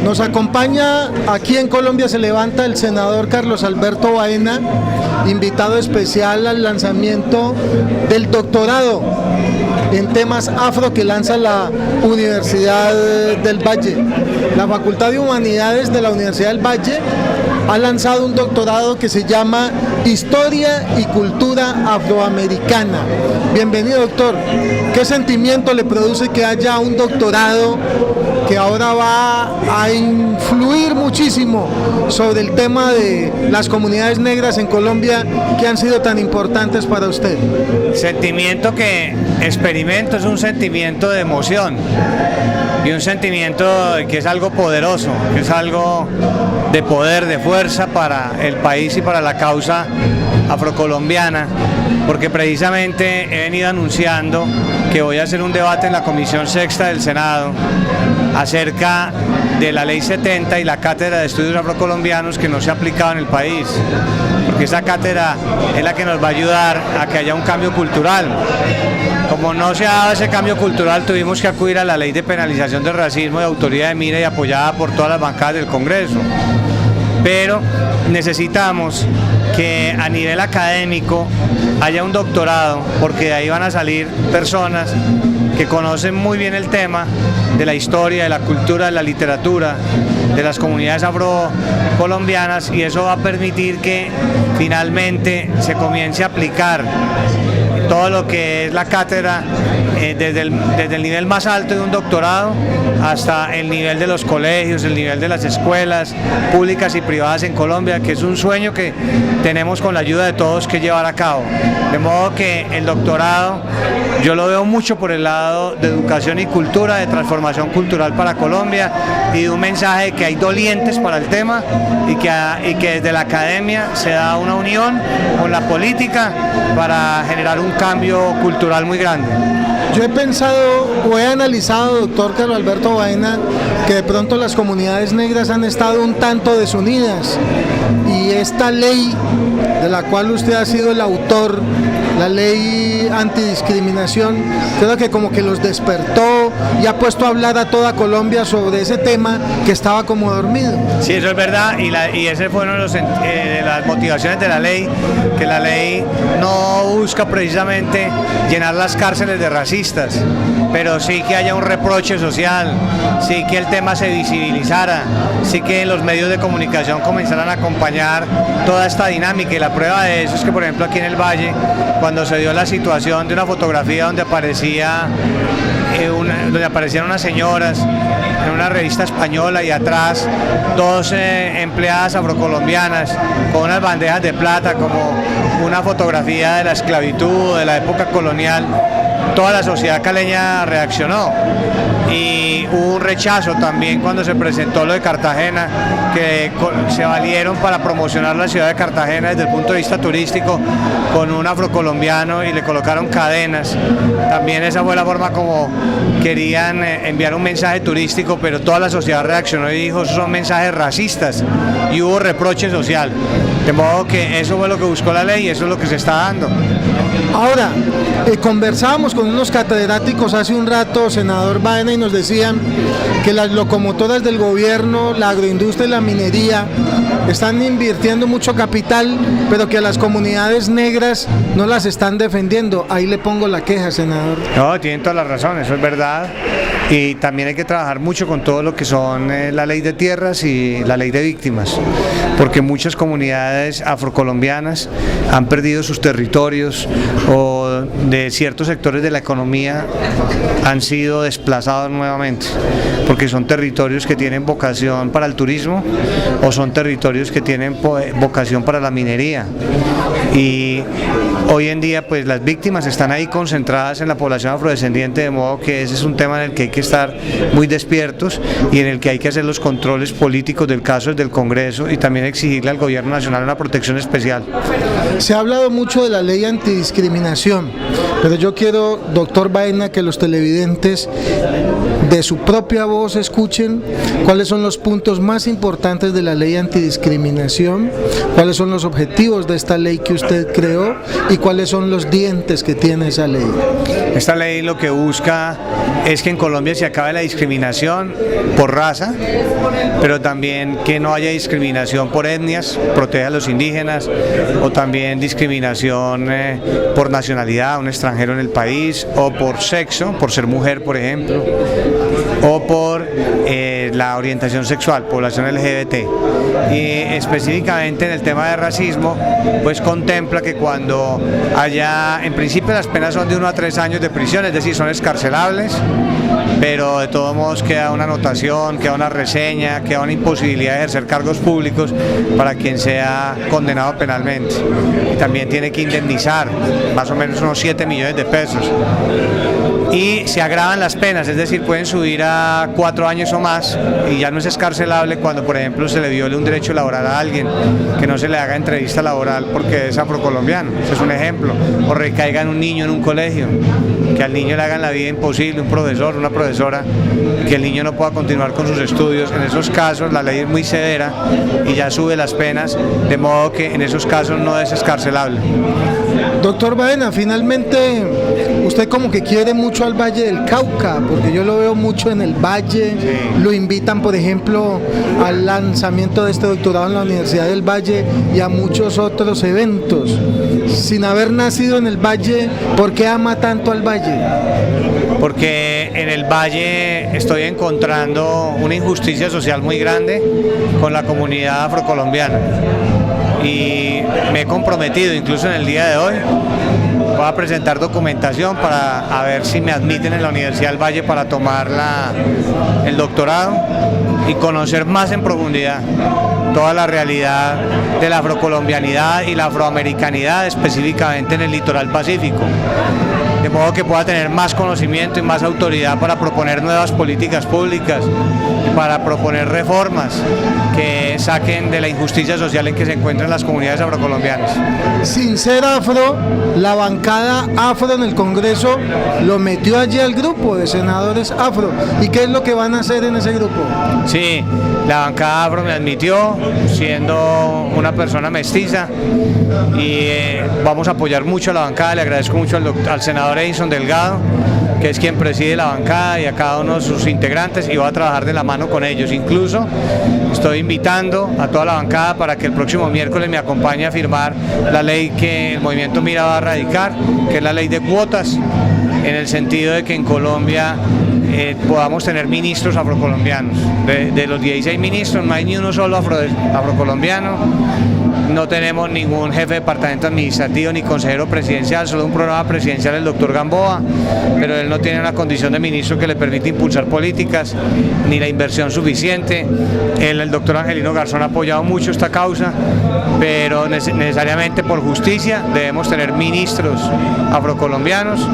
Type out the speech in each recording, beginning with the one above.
Nos acompaña aquí en Colombia se levanta el senador Carlos Alberto Baena, invitado especial al lanzamiento del doctorado en temas afro que lanza la Universidad del Valle. La Facultad de Humanidades de la Universidad del Valle ha lanzado un doctorado que se llama Historia y Cultura Afroamericana. Bienvenido, doctor. ¿Qué sentimiento le produce que haya un doctorado que ahora va a influir muchísimo sobre el tema de las comunidades negras en Colombia que han sido tan importantes para usted? El sentimiento que experimento es un sentimiento de emoción y un sentimiento que es algo poderoso, que es algo de poder, de fuerza para el país y para la causa afrocolombiana, porque precisamente he venido anunciando que voy a hacer un debate en la Comisión Sexta del Senado acerca de la Ley 70 y la Cátedra de Estudios Afrocolombianos que no se ha aplicado en el país, porque esa cátedra es la que nos va a ayudar a que haya un cambio cultural. Como no se ha dado ese cambio cultural, tuvimos que acudir a la Ley de Penalización del Racismo de autoría de mira y apoyada por todas las bancadas del Congreso. Pero necesitamos que a nivel académico haya un doctorado, porque de ahí van a salir personas que conocen muy bien el tema de la historia, de la cultura, de la literatura, de las comunidades afrocolombianas, y eso va a permitir que finalmente se comience a aplicar todo lo que es la cátedra desde el nivel más alto de un doctorado hasta el nivel de los colegios, el nivel de las escuelas públicas y privadas en Colombia, que es un sueño que tenemos con la ayuda de todos que llevar a cabo. De modo que el doctorado yo lo veo mucho por el lado de educación y cultura, de transformación cultural para Colombia, y de un mensaje de que hay dolientes para el tema y que desde la academia se da una unión con la política para generar un cambio cultural muy grande. Yo he pensado o he analizado, doctor Carlos Alberto Baena, que de pronto las comunidades negras han estado un tanto desunidas, y esta ley de la cual usted ha sido el autor, la ley antidiscriminación, creo que como que los despertó y ha puesto a hablar a toda Colombia sobre ese tema que estaba como dormido. Sí, eso es verdad, y ese fue uno de las motivaciones de la ley, que la ley no busca precisamente llenar las cárceles de racistas, pero sí que haya un reproche social, sí que el tema se visibilizara, sí que los medios de comunicación comenzaran a acompañar toda esta dinámica, y la prueba de eso es que, por ejemplo, aquí en el Valle, cuando se dio la situación de una fotografía donde aparecían unas señoras en una revista española y atrás dos empleadas afrocolombianas con unas bandejas de plata como una fotografía de la esclavitud, de la época colonial, toda la sociedad caleña reaccionó, y hubo un rechazo también cuando se presentó lo de Cartagena, que se valieron para promocionar la ciudad de Cartagena desde el punto de vista turístico con un afrocolombiano y le colocaron cadenas. También esa fue la forma como querían enviar un mensaje turístico, pero toda la sociedad reaccionó y dijo: esos son mensajes racistas, y hubo reproche social. De modo que eso fue lo que buscó la ley y eso es lo que se está dando. Ahora, conversábamos con unos catedráticos hace un rato, senador Baena, y nos decían que las locomotoras del gobierno, la agroindustria y la minería están invirtiendo mucho capital, pero que a las comunidades negras no las están defendiendo. Ahí le pongo la queja, senador. No, tienen toda la razón, eso es verdad, y también hay que trabajar mucho con todo lo que son la ley de tierras y la ley de víctimas, porque muchas comunidades afrocolombianas han perdido sus territorios, o de ciertos sectores de la economía han sido desplazados nuevamente, porque son territorios que tienen vocación para el turismo o son territorios que tienen vocación para la minería, y hoy en día pues las víctimas están ahí concentradas en la población afrodescendiente, de modo que ese es un tema en el que hay que estar muy despiertos y en el que hay que hacer los controles políticos del caso desde el Congreso, y también exigirle al gobierno nacional una protección especial. Se ha hablado mucho de la ley antidiscriminación, pero yo quiero, doctor Baena, que los televidentes de su propia voz escuchen cuáles son los puntos más importantes de la ley antidiscriminación, cuáles son los objetivos de esta ley que usted creó y cuáles son los dientes que tiene esa ley. Esta ley lo que busca es que en Colombia se acabe la discriminación por raza, pero también que no haya discriminación por etnias, proteja a los indígenas, o también discriminación por nacionalidad, un extranjero en el país, o por sexo, por ser mujer, por ejemplo, o por la orientación sexual, población LGBT. Y específicamente en el tema de racismo, pues contempla que cuando haya, en principio las penas son de 1 a 3 años de prisión, es decir, son excarcelables, pero de todos modos queda una anotación, queda una reseña, queda una imposibilidad de ejercer cargos públicos para quien sea condenado penalmente. Y también tiene que indemnizar más o menos unos 7 millones de pesos. Y se agravan las penas, es decir, pueden subir a 4 años o más, y ya no es excarcelable cuando, por ejemplo, se le viole un derecho laboral a alguien, que no se le haga entrevista laboral porque es afrocolombiano, ese es un ejemplo, o recaiga en un niño en un colegio, que al niño le hagan la vida imposible, un profesor, una profesora, que el niño no pueda continuar con sus estudios. En esos casos la ley es muy severa y ya sube las penas, de modo que en esos casos no es excarcelable. Doctor Baena, finalmente usted como que quiere mucho al Valle del Cauca, porque yo lo veo mucho en el Valle, sí. Lo invitan por ejemplo al lanzamiento de este doctorado en la Universidad del Valle y a muchos otros eventos. Sin haber nacido en el Valle, ¿por qué ama tanto al Valle? Porque en el Valle estoy encontrando una injusticia social muy grande con la comunidad afrocolombiana. Y me he comprometido, incluso en el día de hoy, voy a presentar documentación para ver si me admiten en la Universidad del Valle para tomar el doctorado y conocer más en profundidad toda la realidad de la afrocolombianidad y la afroamericanidad, específicamente en el litoral pacífico, de modo que pueda tener más conocimiento y más autoridad para proponer nuevas políticas públicas y para proponer reformas que saquen de la injusticia social en que se encuentran las comunidades afrocolombianas. Sin ser afro, la bancada afro en el Congreso lo metió allí al grupo de senadores afro. ¿Y qué es lo que van a hacer en ese grupo? Sí, la bancada afro me admitió siendo una persona mestiza y vamos a apoyar mucho a la bancada. Le agradezco mucho al senador Edison Delgado, que es quien preside la bancada, y a cada uno de sus integrantes, y voy a trabajar de la mano con ellos. Incluso estoy invitando a toda la bancada para que el próximo miércoles me acompañe a firmar la ley que el movimiento Mira va a radicar, que es la ley de cuotas, en el sentido de que en Colombia podamos tener ministros afrocolombianos. De los 16 ministros no hay ni uno solo afrocolombiano. No tenemos ningún jefe de departamento administrativo ni consejero presidencial, solo un programa presidencial, el doctor Gamboa, pero él no tiene una condición de ministro que le permite impulsar políticas ni la inversión suficiente. El doctor Angelino Garzón ha apoyado mucho esta causa, pero necesariamente por justicia debemos tener ministros afrocolombianos,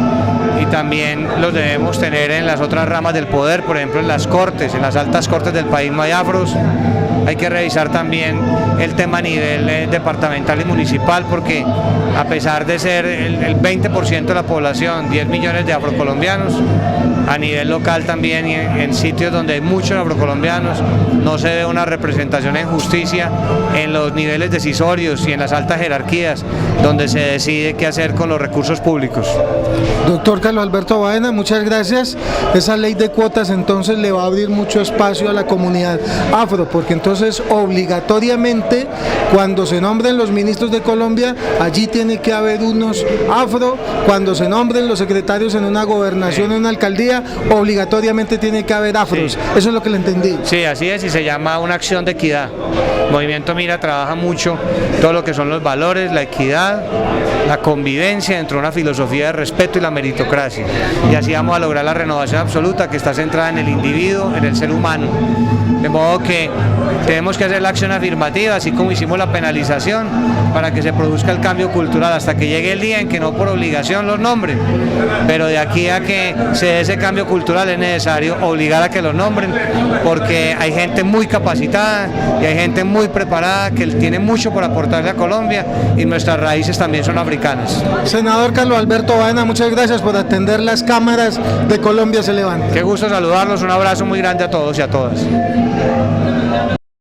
y también los debemos tener en las otras ramas del poder, por ejemplo en las cortes, en las altas cortes del país no hay afros. Hay que revisar también el tema a nivel departamental y municipal, porque a pesar de ser el 20% de la población, 10 millones de afrocolombianos, a nivel local también, y en sitios donde hay muchos afrocolombianos, no se ve una representación en justicia en los niveles decisorios y en las altas jerarquías, donde se decide qué hacer con los recursos públicos. Doctor Carlos Alberto Baena, muchas gracias. Esa ley de cuotas entonces le va a abrir mucho espacio a la comunidad afro, porque entonces obligatoriamente cuando se nombren los ministros de Colombia, allí tiene que haber unos afro. Cuando se nombren los secretarios en una gobernación o en una alcaldía, obligatoriamente tiene que haber afros. Sí. Eso es lo que le entendí. Sí, así es, y se llama una acción de equidad. Movimiento Mira trabaja mucho todo lo que son los valores, la equidad, la convivencia dentro de una filosofía de respeto y la meritocracia. Y así vamos a lograr la renovación absoluta, que está centrada en el individuo, en el ser humano. De modo que tenemos que hacer la acción afirmativa, así como hicimos la penalización, para que se produzca el cambio cultural cultural hasta que llegue el día en que no por obligación los nombren, pero de aquí a que se dé ese cambio cultural es necesario obligar a que los nombren, porque hay gente muy capacitada y hay gente muy preparada que tiene mucho por aportarle a Colombia y nuestras raíces también son africanas. Senador Carlos Alberto Baena, muchas gracias por atender las cámaras de Colombia se levanta. Qué gusto saludarlos, un abrazo muy grande a todos y a todas.